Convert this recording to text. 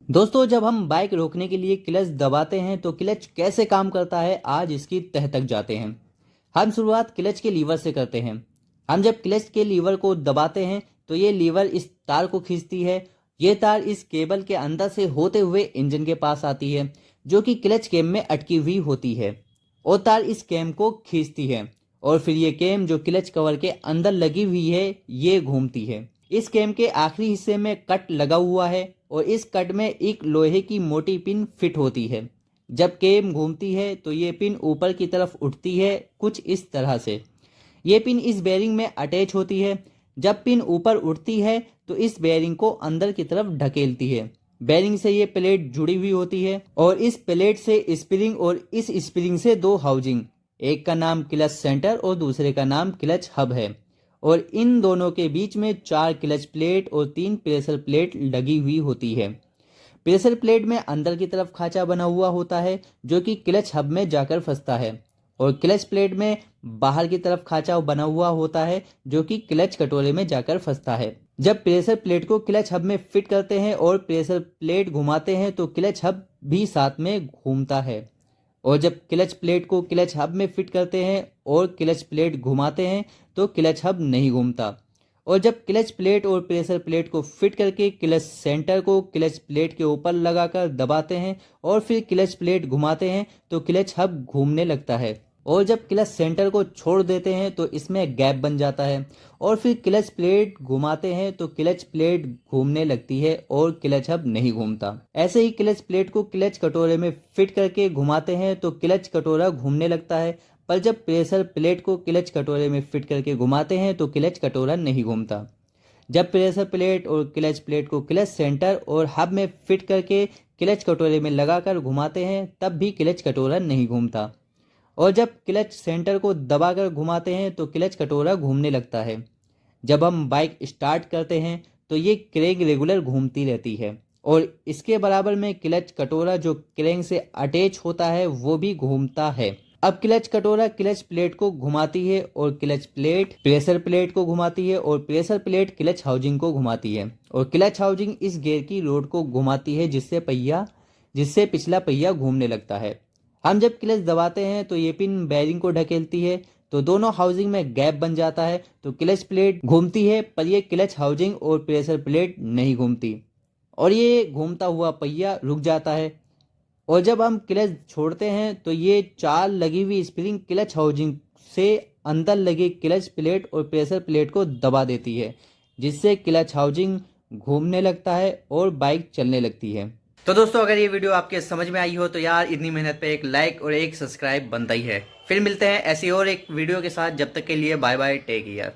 दोस्तों, जब हम बाइक रोकने के लिए क्लच दबाते हैं तो क्लच कैसे काम करता है, आज इसकी तह तक जाते हैं। हम शुरुआत क्लच के लीवर से करते हैं। हम जब क्लच के लीवर को दबाते हैं तो ये लीवर इस तार को खींचती है। ये तार इस केबल के अंदर से होते हुए इंजन के पास आती है, जो कि क्लच केम में अटकी हुई होती है, और तार इस केम को खींचती है। और फिर ये केम जो क्लच कवर के अंदर लगी हुई है, ये घूमती है। इस केम के आखिरी हिस्से में कट लगा हुआ है और इस कट में एक लोहे की मोटी पिन फिट होती है। जब केम घूमती है तो ये पिन ऊपर की तरफ उठती है, कुछ इस तरह से। ये पिन इस बेयरिंग में अटैच होती है। जब पिन ऊपर उठती है तो इस बेयरिंग को अंदर की तरफ ढकेलती है। बेयरिंग से ये प्लेट जुड़ी हुई होती है और इस प्लेट से स्प्रिंग और इस स्प्रिंग से दो हाउजिंग, एक का नाम क्लच सेंटर और दूसरे का नाम क्लच हब है। और इन दोनों के बीच में 4 क्लच प्लेट और 3 प्रेशर प्लेट लगी हुई होती है। प्रेशर प्लेट में अंदर की तरफ खांचा बना हुआ होता है, जो कि क्लच हब में जाकर फंसता है, और क्लच प्लेट में बाहर की तरफ खांचा बना हुआ होता है, जो कि क्लच कटोरे में जाकर फंसता है। जब प्रेशर प्लेट को क्लच हब में फिट करते हैं और प्रेशर प्लेट घुमाते हैं तो क्लच हब भी साथ में घूमता है। और जब क्लच प्लेट को क्लच हब में फिट करते हैं और क्लच प्लेट घुमाते हैं तो क्लच हब नहीं घूमता। और जब क्लच प्लेट और प्रेशर प्लेट को फिट करके क्लच सेंटर को क्लच प्लेट के ऊपर लगाकर दबाते हैं और फिर क्लच प्लेट घुमाते हैं तो क्लच हब घूमने लगता है। और जब क्लच सेंटर को छोड़ देते हैं तो इसमें गैप बन जाता है, और फिर क्लच प्लेट घुमाते हैं तो क्लच प्लेट घूमने लगती है और क्लच हब नहीं घूमता। ऐसे ही क्लच प्लेट को क्लच कटोरे में फिट करके घुमाते हैं तो क्लच कटोरा घूमने लगता है, पर जब प्रेशर प्लेट को क्लच कटोरे में फिट करके घुमाते हैं तो क्लच कटोरा नहीं घूमता। जब प्रेशर प्लेट और क्लच प्लेट को क्लच सेंटर और हब में फिट करके क्लच कटोरे में लगाकर घुमाते हैं तब भी क्लच कटोरा नहीं घूमता। और जब क्लच सेंटर को दबाकर घुमाते हैं तो क्लच कटोरा घूमने लगता है। जब हम बाइक स्टार्ट करते हैं तो ये क्रेंक रेगुलर घूमती रहती है, और इसके बराबर में क्लच कटोरा जो क्रेंक से अटैच होता है वो भी घूमता है। अब क्लच कटोरा क्लच प्लेट को घुमाती है और क्लच प्लेट प्रेशर प्लेट को घुमाती है और प्रेशर प्लेट क्लच हाउजिंग को घुमाती है, और क्लच हाउजिंग इस गियर की रोड को घुमाती है जिससे पिछला पहिया घूमने लगता है। हम जब क्लच दबाते हैं तो ये पिन बेयरिंग को ढकेलती है, तो दोनों हाउसिंग में गैप बन जाता है, तो क्लच प्लेट घूमती है पर ये क्लच हाउसिंग और प्रेशर प्लेट नहीं घूमती, और ये घूमता हुआ पहिया रुक जाता है। और जब हम क्लच छोड़ते हैं तो ये 4 लगी हुई स्प्रिंग क्लच हाउसिंग से अंदर लगे क्लच प्लेट और प्रेशर प्लेट को दबा देती है, जिससे क्लच हाउसिंग घूमने लगता है और बाइक चलने लगती है। तो दोस्तों, अगर ये वीडियो आपके समझ में आई हो तो यार इतनी मेहनत पे एक लाइक और एक सब्सक्राइब बनता ही है। फिर मिलते हैं ऐसी और एक वीडियो के साथ, जब तक के लिए बाय बाय, टेक केयर।